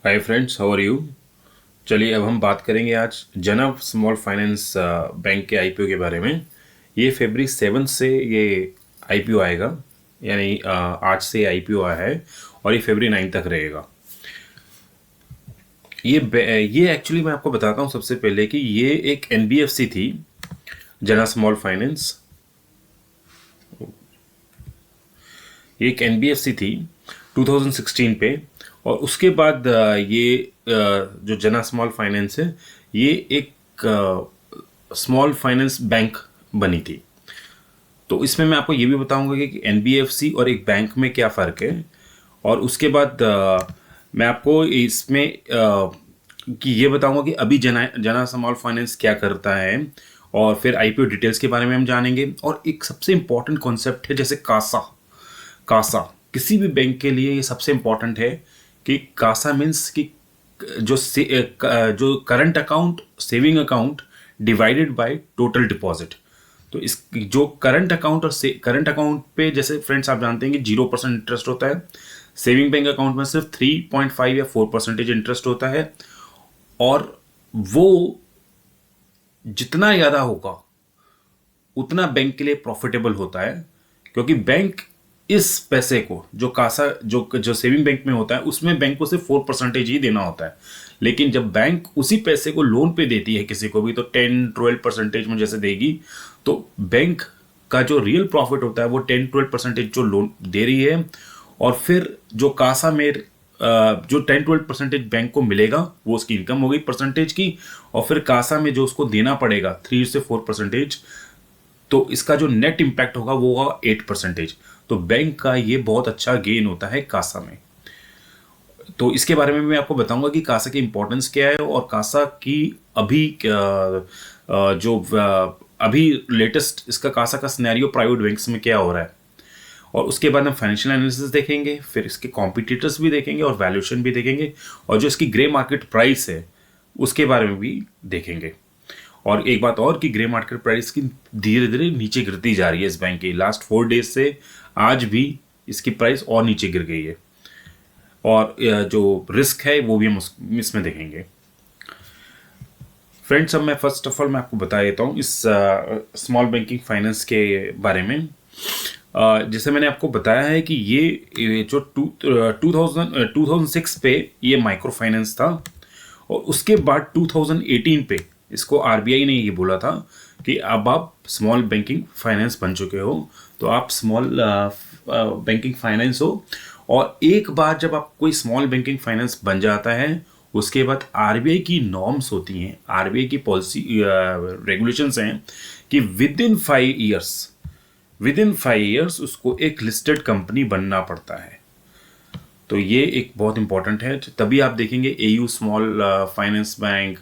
Hi friends, how are you. चलिए अब हम बात करेंगे आज जना स्मॉल फाइनेंस बैंक के आईपीओ के बारे में। ये फरवरी 7 से ये आईपीओ आएगा, यानी आज से आईपीओ आया है और ये फरवरी 9 तक रहेगा। ये एक्चुअली मैं आपको बताता हूँ सबसे पहले कि ये एक एनबीएफसी थी, जना स्मॉल फाइनेंस। ये एक एनबीएफसी थी 2016 पे, और उसके बाद जो जना स्मॉल फाइनेंस है, ये एक स्मॉल फाइनेंस बैंक बनी थी। तो इसमें मैं आपको ये भी बताऊंगा कि एनबीएफसी और एक बैंक में क्या फ़र्क है। और उसके बाद मैं आपको इसमें कि ये बताऊंगा कि अभी जना जना स्मॉल फाइनेंस क्या करता है, और फिर आईपीओ डिटेल्स के बारे में हम जानेंगे। और एक सबसे इम्पॉर्टेंट कॉन्सेप्ट है, जैसे कासा। कासा किसी भी बैंक के लिए ये सबसे इम्पॉर्टेंट है कि कासा मीन्स कि जो current account, saving account divided by total deposit. तो इस जो करंट अकाउंट और करंट अकाउंट पे, जैसे फ्रेंड्स आप जानते हैं कि 0% इंटरेस्ट होता है। सेविंग बैंक अकाउंट में सिर्फ 3.5 या 4% इंटरेस्ट होता है। और वो जितना ज़्यादा होगा उतना बैंक के लिए प्रॉफिटेबल होता है, क्योंकि बैंक इस पैसे को, जो कासा जो सेविंग बैंक में होता है, उसमें बैंक को सिर्फ 4% ही देना होता है। लेकिन जब बैंक उसी पैसे को लोन पे देती है किसी को भी, तो 10-12% में जैसे देगी, तो बैंक का जो रियल प्रॉफिट होता है वो 10-12% जो लोन दे रही है। और फिर जो कासा में जो 10-12% बैंक को मिलेगा, वो उसकी इनकम हो गई परसेंटेज की। और फिर कासा में जो उसको देना पड़ेगा 3 से 4%, तो इसका जो नेट इम्पैक्ट होगा वो होगा 8%। तो बैंक का ये बहुत अच्छा गेन होता है कासा में। तो इसके बारे में मैं आपको बताऊंगा कि कासा की इंपॉर्टेंस क्या है, और कासा की अभी अभी लेटेस्ट इसका कासा का सिनेरियो प्राइवेट बैंक्स में क्या हो रहा है। और उसके बाद हम फाइनेंशियल एनालिसिस देखेंगे, फिर इसके कॉम्पिटिटर्स भी देखेंगे और वैल्यूएशन भी देखेंगे, और जो इसकी ग्रे मार्केट प्राइस है उसके बारे में भी देखेंगे। और एक बात और कि ग्रे मार्केट प्राइस की धीरे धीरे नीचे गिरती जा रही है इस बैंक की। लास्ट 4 डेज से आज भी इसकी प्राइस और नीचे गिर गई है। और जो रिस्क है वो भी हम इसमें देखेंगे। फ्रेंड्स, अब मैं फर्स्ट ऑफ ऑल मैं आपको बता देता हूँ इस स्मॉल बैंकिंग फाइनेंस के बारे में। जैसे मैंने आपको बताया है कि ये जो 2006 पे ये माइक्रो फाइनेंस था, और उसके बाद 2018 पे इसको आरबीआई ने ये बोला था कि अब आप स्मॉल बैंकिंग फाइनेंस बन चुके हो, तो आप स्मॉल बैंकिंग फाइनेंस हो। और एक बार जब आप कोई स्मॉल बैंकिंग फाइनेंस बन जाता है, उसके बाद आरबीआई की नॉर्म्स होती हैं, आरबीआई की पॉलिसी रेगुलेशंस हैं कि विद इन 5 ईयर्स उसको एक लिस्टेड कंपनी बनना पड़ता है। तो ये एक बहुत इंपॉर्टेंट है। तभी आप देखेंगे एयू स्मॉल फाइनेंस बैंक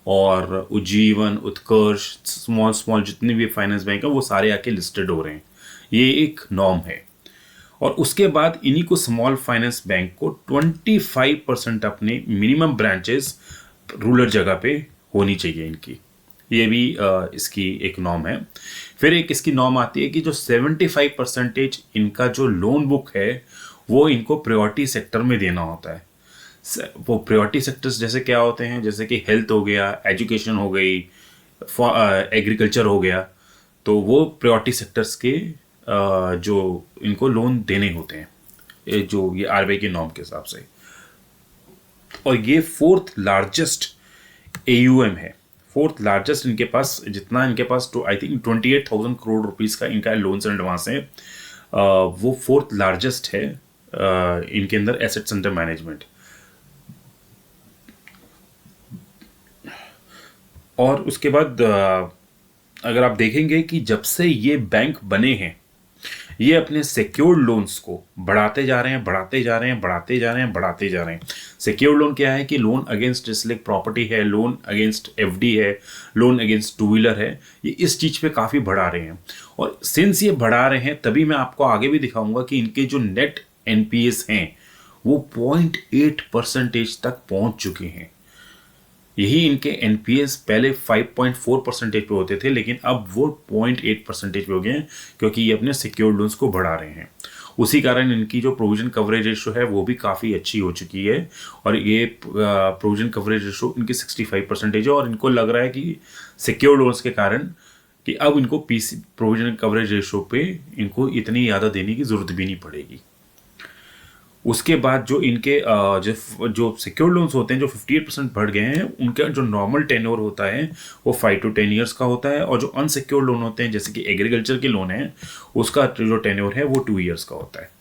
और उज्जीवन, उत्कर्ष, स्मॉल स्मॉल जितने भी फाइनेंस बैंक है वो सारे आके लिस्टेड हो रहे हैं। ये एक नॉर्म है। और उसके बाद इन्हीं को स्मॉल फाइनेंस बैंक को 25% अपने मिनिमम ब्रांचेस रूरल जगह पे होनी चाहिए इनकी। ये भी इसकी एक नॉर्म है। फिर एक इसकी नॉर्म आती है कि जो 75% इनका जो लोन बुक है वो इनको प्रायोरिटी सेक्टर में देना होता है। वो प्रायोरिटी सेक्टर्स जैसे क्या होते हैं, जैसे कि हेल्थ हो गया, एजुकेशन हो गई, एग्रीकल्चर हो गया। तो वो प्रायोरिटी सेक्टर्स के जो इनको लोन देने होते हैं, ये आरबीआई की नॉर्म के हिसाब से। और ये फोर्थ लार्जेस्ट एयूएम है। फोर्थ लार्जेस्ट इनके पास, जितना इनके पास तो आई थिंक 28,000 करोड़ रुपीस का इनका लोन्स एंड एडवांस है। वो फोर्थ लार्जेस्ट है इनके अंदर एसेट्स अंडर मैनेजमेंट। और उसके बाद अगर आप देखेंगे कि जब से ये बैंक बने हैं, ये अपने सिक्योर्ड लोन्स को बढ़ाते जा रहे हैं, बढ़ाते जा रहे हैं, बढ़ाते जा रहे हैं, बढ़ाते जा रहे हैं। सिक्योर्ड लोन क्या है कि लोन अगेंस्ट जैसे प्रॉपर्टी है, लोन अगेंस्ट एफडी है, लोन अगेंस्ट टू व्हीलर है। ये इस चीज़ पे काफ़ी बढ़ा रहे हैं। और सिंस ये बढ़ा रहे हैं, तभी मैं आपको आगे भी दिखाऊंगा कि इनके जो नेट एनपीएस हैं वो 0.8% तक पहुंच चुके हैं। यही इनके एनपीएस पहले 5.4% पे होते थे, लेकिन अब वो 0.8% पे हो गए हैं, क्योंकि ये अपने सिक्योर्ड लोन्स को बढ़ा रहे हैं। उसी कारण इनकी जो प्रोविजन कवरेज रेशो है वो भी काफ़ी अच्छी हो चुकी है, और ये प्रोविजन कवरेज रेशो इनकी 65% है, और इनको लग रहा है कि सिक्योर लोन्स के कारण कि अब इनको पीसी प्रोविजन कवरेज रेशो पे इनको इतनी ज़्यादा देने की ज़रूरत भी नहीं पड़ेगी। उसके बाद जो इनके जो सिक्योर लोन्स होते हैं जो 58% बढ़ गए हैं, उनका जो नॉर्मल टेन्योर होता है वो 5 to 10 ईयर्स का होता है, और जो अनसिक्योर लोन होते हैं जैसे कि एग्रीकल्चर के लोन है उसका जो टेन्योर है वो 2 ईयर्स का होता है।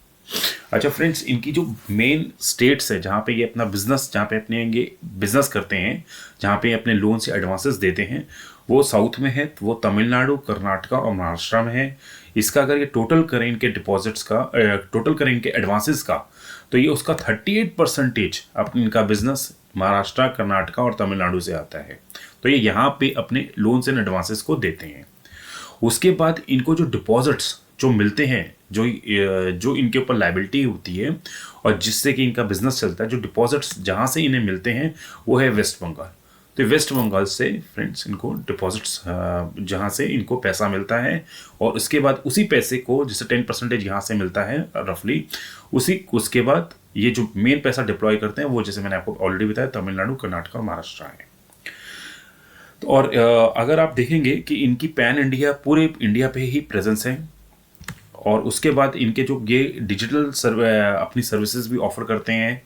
अच्छा फ्रेंड्स, इनकी जो मेन स्टेट्स है जहाँ पे ये अपना बिजनेस, जहाँ पे अपने ये बिजनेस करते हैं, जहाँ पे अपने लोन से एडवांसेस देते हैं, वो साउथ में है, वो तमिलनाडु, कर्नाटका और महाराष्ट्र में है। इसका अगर ये टोटल करें इनके डिपॉजिट्स का, टोटल करें इनके एडवांसेस का, तो ये उसका 38% अपने इनका बिजनेस महाराष्ट्र, कर्नाटका और तमिलनाडु से आता है। तो ये यहाँ पे अपने लोन्स एंड एडवांसेस को देते हैं। उसके बाद इनको जो डिपॉजिट्स जो मिलते हैं, जो इनके ऊपर लायबिलिटी होती है और जिससे कि इनका बिजनेस चलता है, जो डिपॉजिट्स जहाँ से इन्हें मिलते हैं वो है वेस्ट बंगाल। तो वेस्ट बंगाल से फ्रेंड्स इनको डिपॉजिट्स जहाँ से इनको पैसा मिलता है, और उसके बाद उसी पैसे को जैसे 10% यहाँ से मिलता है रफली, उसके बाद ये जो मेन पैसा डिप्लॉय करते हैं वो जैसे मैंने आपको ऑलरेडी बताया तमिलनाडु, कर्नाटका और महाराष्ट्र है। तो और अगर आप देखेंगे कि इनकी पैन इंडिया, पूरे इंडिया पे ही प्रेजेंस है, और उसके बाद इनके जो ये डिजिटल अपनी सर्विसेज भी ऑफर करते हैं,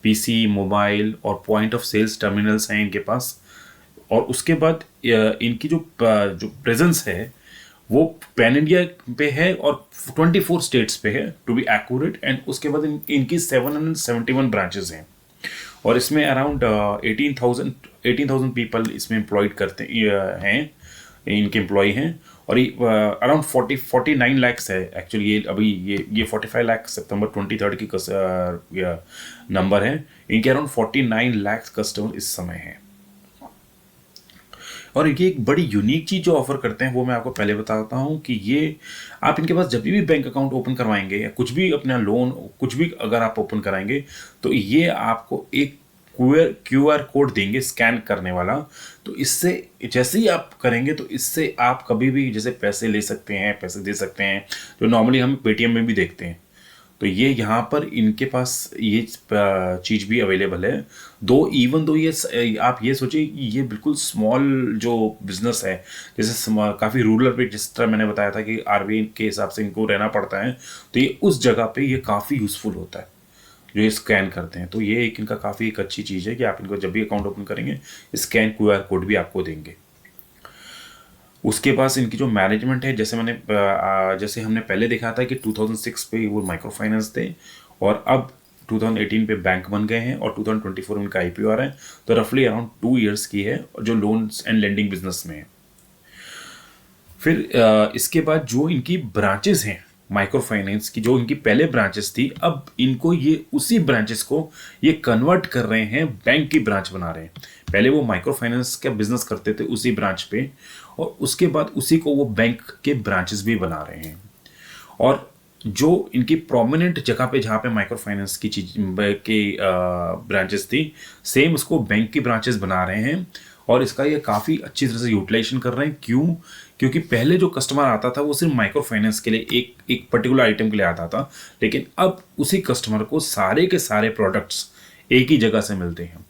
पीसी, मोबाइल और पॉइंट ऑफ सेल्स टर्मिनल्स हैं इनके पास। और उसके बाद इनकी जो प्रेजेंस है वो पैन इंडिया पे है और 24 स्टेट्स पे है टू बी एक्यूरेट। एंड उसके बाद इनकी 771 ब्रांचेस हैं, और इसमें अराउंड 18,000 पीपल इसमें एम्प्लॉयड करते हैं, इनके एम्प्लॉय हैं। और ये अराउंड 49 लाख्स है एक्चुअली, ये अभी ये 45 लाख सितंबर 23 की नंबर है। इनके अराउंड 49 लाख कस्टमर इस समय हैं। और ये एक बड़ी यूनिक चीज़ जो ऑफर करते हैं वो मैं आपको पहले बताता हूँ कि ये आप इनके पास जब भी बैंक अकाउंट ओपन करवाएंगे या कुछ भी अपना लोन कुछ भी अगर आप ओपन कराएंगे, तो ये आपको एक QR कोड देंगे स्कैन करने वाला। तो इससे जैसे ही आप करेंगे तो इससे आप कभी भी जैसे पैसे ले सकते हैं, पैसे दे सकते हैं, जो नॉर्मली हम पेटीएम में भी देखते हैं। तो ये यहाँ पर इनके पास ये चीज़ भी अवेलेबल है। दो ये आप ये सोचिए ये बिल्कुल स्मॉल जो बिजनेस है, जैसे काफ़ी रूरल पे जिस तरह मैंने बताया था कि आरबीआई के हिसाब से इनको रहना पड़ता है, तो ये उस जगह पे ये काफ़ी यूज़फुल होता है जो ये स्कैन करते हैं। तो ये एक इनका काफ़ी एक अच्छी चीज़ है कि आप इनको जब भी अकाउंट ओपन करेंगे स्कैन QR कोड भी आपको देंगे। उसके पास इनकी जो मैनेजमेंट है, जैसे हमने पहले देखा था कि 2006 पे वो माइक्रो फाइनेंस थे, और अब 2018 पे बैंक बन गए हैं, और 2024 में इनका IPO आ रहा है। तो रफली अराउंड 2 ईयर्स की है जो लोन्स एंड लेंडिंग बिजनेस में है। फिर इसके बाद जो इनकी ब्रांचेस हैं माइक्रो फाइनेंस की, जो इनकी पहले ब्रांचेस थी, अब इनको ये उसी ब्रांचेस को ये कन्वर्ट कर रहे हैं, बैंक की ब्रांच बना रहे हैं। पहले वो माइक्रो फाइनेंस का बिजनेस करते थे उसी ब्रांच पे, और उसके बाद उसी को वो बैंक के ब्रांचेस भी बना रहे हैं। और जो इनकी प्रोमिनेंट जगह पे जहाँ पे माइक्रो फाइनेंस की चीज की ब्रांचेस थी, सेम उसको बैंक की ब्रांचेस बना रहे हैं, और इसका ये काफ़ी अच्छी तरह से यूटिलाइजेशन कर रहे हैं। क्यों? क्योंकि पहले जो कस्टमर आता था वो सिर्फ माइक्रो फाइनेंस के लिए एक पर्टिकुलर आइटम के लिए आता था, लेकिन अब उसी कस्टमर को सारे के सारे प्रोडक्ट्स एक ही जगह से मिलते हैं।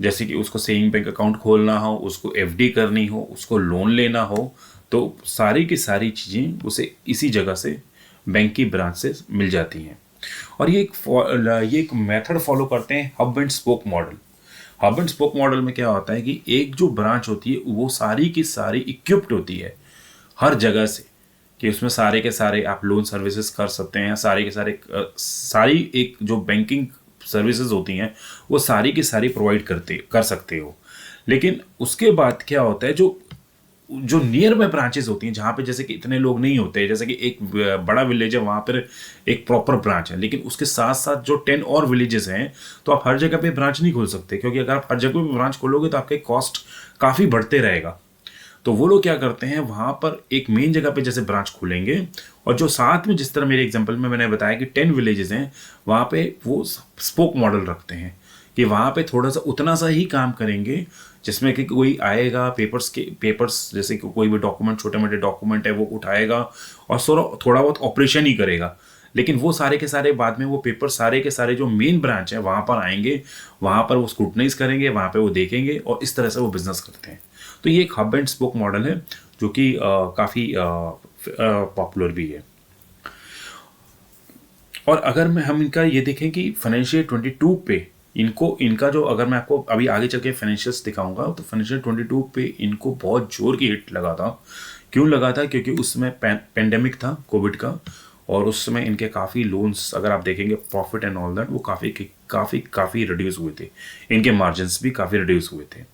जैसे कि उसको सेविंग बैंक अकाउंट खोलना हो, उसको FD करनी हो, उसको लोन लेना हो, तो सारी की सारी चीज़ें उसे इसी जगह से बैंक की ब्रांच से मिल जाती हैं। और ये एक मेथड फॉलो करते हैं hub and spoke model. Hub and spoke model में क्या होता है कि एक जो ब्रांच होती है वो सारी की सारी इक्विप्ड होती है हर जगह से, कि उसमें सारे के सारे आप लोन सर्विसेज कर सकते हैं, सारे के सारे सारी एक जो बैंकिंग सर्विसेज होती हैं वो सारी की सारी प्रोवाइड कर सकते हो। लेकिन उसके बाद क्या होता है, जो नियर में ब्रांचेस होती हैं जहाँ पे जैसे कि इतने लोग नहीं होते, जैसे कि एक बड़ा विलेज है वहाँ पर एक प्रॉपर ब्रांच है, लेकिन उसके साथ साथ जो 10 और विलेजेस हैं, तो आप हर जगह पे ब्रांच नहीं खोल सकते, क्योंकि अगर आप हर जगह पे ब्रांच खोलोगे तो आपके कॉस्ट काफ़ी बढ़ते रहेगा। तो वो लोग क्या करते हैं, वहाँ पर एक मेन जगह पे जैसे ब्रांच खोलेंगे, और जो साथ में जिस तरह मेरे एग्जांपल में मैंने बताया कि 10 विलेजेस हैं, वहाँ पे वो स्पोक मॉडल रखते हैं कि वहाँ पे थोड़ा सा उतना सा ही काम करेंगे जिसमें कि कोई आएगा पेपर्स जैसे कि कोई भी डॉक्यूमेंट, छोटे मोटे डॉक्यूमेंट है वो उठाएगा और थोड़ा बहुत ऑपरेशन ही करेगा, लेकिन वो सारे के सारे बाद में वो पेपर सारे के सारे जो मेन ब्रांच है वहाँ पर आएंगे, वहाँ पर वो स्क्रूटनाइज करेंगे, वहाँ पे वो देखेंगे और इस तरह से वो बिजनेस करते हैं। तो ये एक हब एंड स्पोक मॉडल है जो कि काफ़ी पॉपुलर भी है। और अगर मैं हम इनका ये देखें कि फाइनेंशियल 22 पे इनका जो, अगर मैं आपको अभी आगे चल के फाइनेंशियल्स दिखाऊंगा, तो फाइनेंशियल 22 पे इनको बहुत जोर की हिट लगा था। क्यों लगा था? क्योंकि उस समय पेंडेमिक था कोविड का, और उस समय इनके काफ़ी लोन्स, अगर आप देखेंगे प्रॉफिट एंड ऑल दैट, वो काफ़ी काफ़ी काफ़ी रिड्यूस हुए थे, इनके मार्जिन्स भी काफ़ी रिड्यूस हुए थे।